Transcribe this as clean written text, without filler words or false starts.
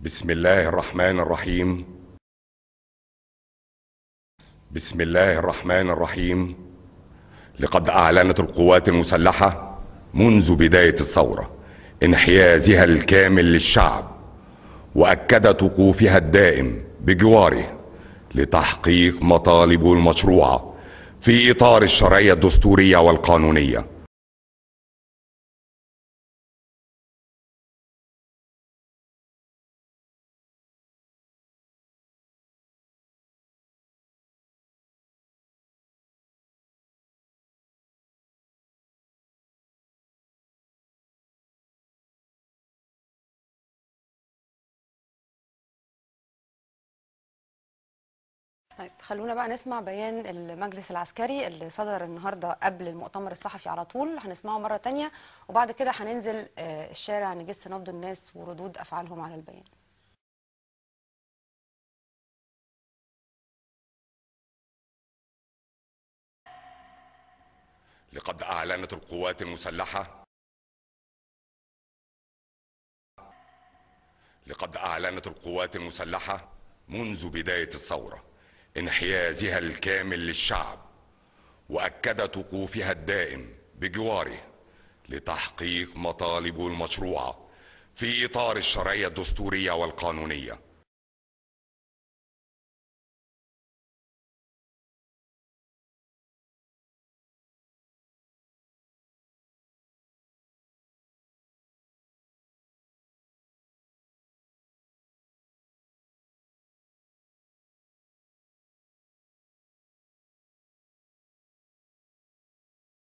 بسم الله الرحمن الرحيم. بسم الله الرحمن الرحيم. لقد أعلنت القوات المسلحة منذ بداية الثورة انحيازها الكامل للشعب، وأكدت وقوفها الدائم بجواره لتحقيق مطالبه المشروعة في إطار الشرعية الدستورية والقانونية. طيب خلونا بقى نسمع بيان المجلس العسكري اللي صدر النهارده قبل المؤتمر الصحفي على طول. هنسمعه مرة تانية وبعد كده هننزل الشارع نجس نبض الناس وردود أفعالهم على البيان. لقد أعلنت القوات المسلحة لقد أعلنت القوات المسلحة منذ بداية الثورة انحيازها الكامل للشعب، وأكدت وقوفها الدائم بجواره لتحقيق مطالبه المشروعة في إطار الشرعية الدستورية والقانونية.